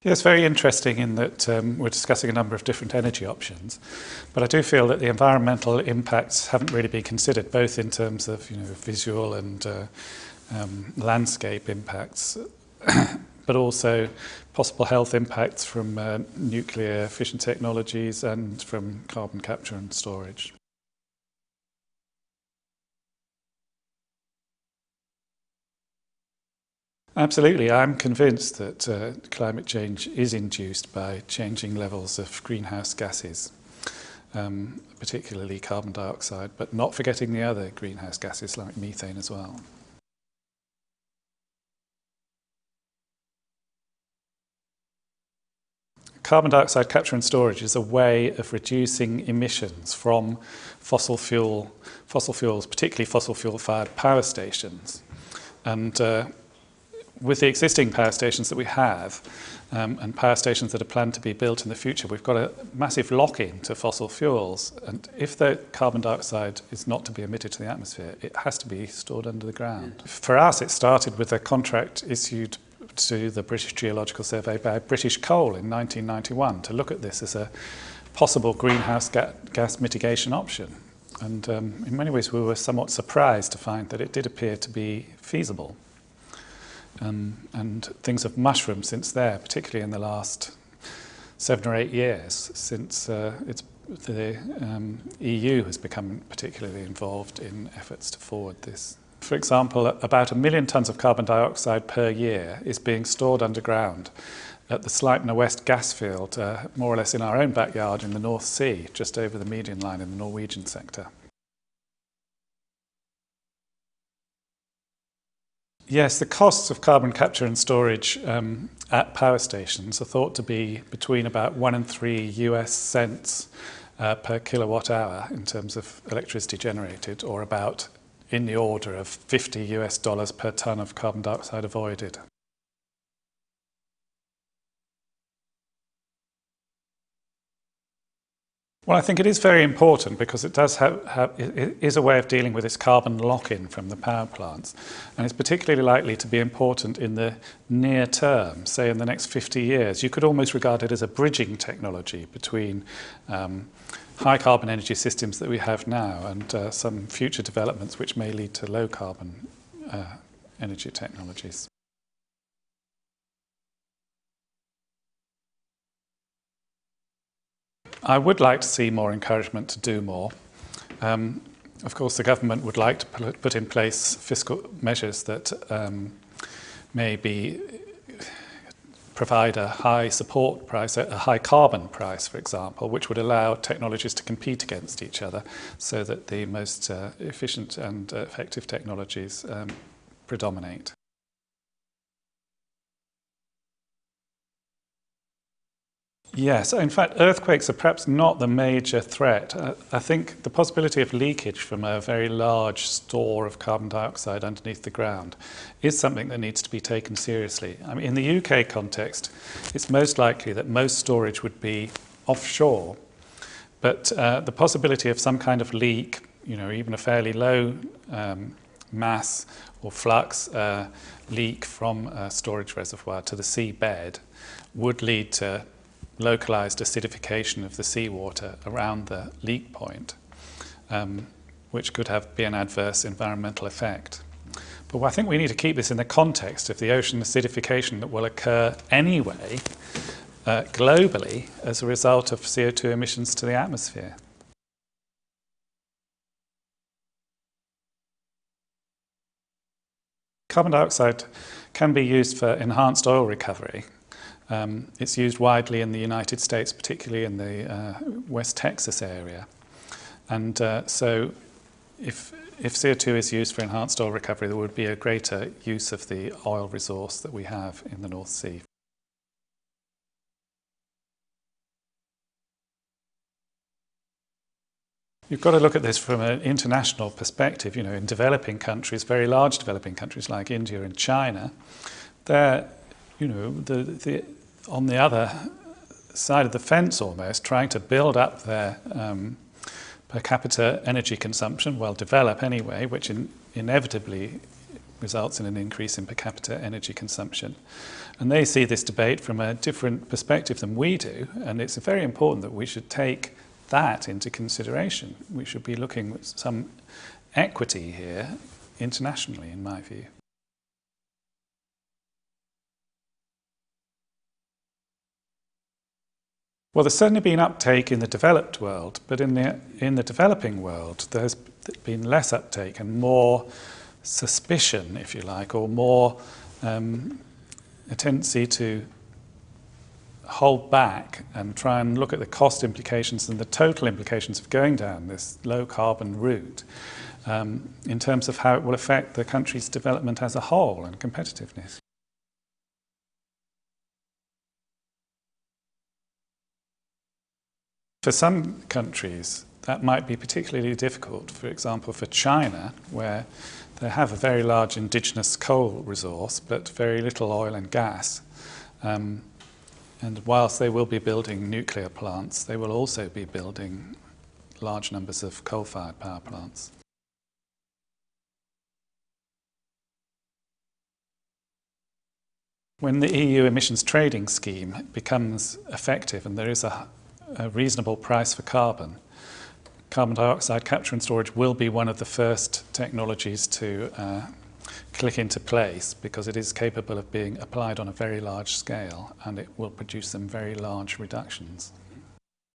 Yeah, it's very interesting in that we're discussing a number of different energy options, but I do feel that the environmental impacts haven't really been considered, both in terms of visual and landscape impacts, but also possible health impacts from nuclear fission technologies and from carbon capture and storage. Absolutely. I'm convinced that climate change is induced by changing levels of greenhouse gases, particularly carbon dioxide, but not forgetting the other greenhouse gases like methane as well. Carbon dioxide capture and storage is a way of reducing emissions from fossil fuels, particularly fossil fuel-fired power stations. And with the existing power stations that we have, and power stations that are planned to be built in the future, we've got a massive lock-in to fossil fuels. And if the carbon dioxide is not to be emitted to the atmosphere, it has to be stored under the ground. For us, it started with a contract issued to the British Geological Survey by British Coal in 1991 to look at this as a possible greenhouse gas mitigation option. And in many ways, we were somewhat surprised to find that it did appear to be feasible. And things have mushroomed since there, particularly in the last 7 or 8 years, since the EU has become particularly involved in efforts to forward this. For example, about 1 million tonnes of carbon dioxide per year is being stored underground at the Sleipner West gas field, more or less in our own backyard in the North Sea, just over the median line in the Norwegian sector. Yes, the costs of carbon capture and storage at power stations are thought to be between about 1 and 3 US cents per kilowatt hour in terms of electricity generated, or about in the order of $50 US per tonne of carbon dioxide avoided. Well, I think it is very important because it does it is a way of dealing with this carbon lock-in from the power plants, and it's particularly likely to be important in the near term, say in the next 50 years. You could almost regard it as a bridging technology between high carbon energy systems that we have now and some future developments which may lead to low carbon energy technologies. I would like to see more encouragement to do more. Of course, the government would like to put in place fiscal measures that maybe provide a high support price, a high carbon price, for example, which would allow technologies to compete against each other so that the most efficient and effective technologies predominate. Yes, in fact, earthquakes are perhaps not the major threat. I think the possibility of leakage from a very large store of carbon dioxide underneath the ground is something that needs to be taken seriously. I mean, in the UK context, it's most likely that most storage would be offshore, but the possibility of some kind of leak, even a fairly low mass or flux leak from a storage reservoir to the seabed would lead to localized acidification of the seawater around the leak point, which could be an adverse environmental effect. But I think we need to keep this in the context of the ocean acidification that will occur anyway, globally, as a result of CO2 emissions to the atmosphere. Carbon dioxide can be used for enhanced oil recovery. It's used widely in the United States, particularly in the West Texas area. And so if CO2 is used for enhanced oil recovery, there would be a greater use of the oil resource that we have in the North Sea. You've got to look at this from an international perspective. In developing countries, very large developing countries like India and China, they're, on the other side of the fence almost, trying to build up their per capita energy consumption, develop anyway, which inevitably results in an increase in per capita energy consumption. And they see this debate from a different perspective than we do, and it's very important that we should take that into consideration. We should be looking at some equity here internationally, in my view. Well, there's certainly been uptake in the developed world, but in the developing world, there's been less uptake and more suspicion, if you like, or more a tendency to hold back and try and look at the cost implications and the total implications of going down this low carbon route in terms of how it will affect the country's development as a whole and competitiveness. For some countries, that might be particularly difficult. For example, for China, where they have a very large indigenous coal resource, but very little oil and gas. And whilst they will be building nuclear plants, they will also be building large numbers of coal-fired power plants. When the EU emissions trading scheme becomes effective and there is a reasonable price for carbon dioxide capture and storage will be one of the first technologies to click into place, because it is capable of being applied on a very large scale and it will produce some very large reductions.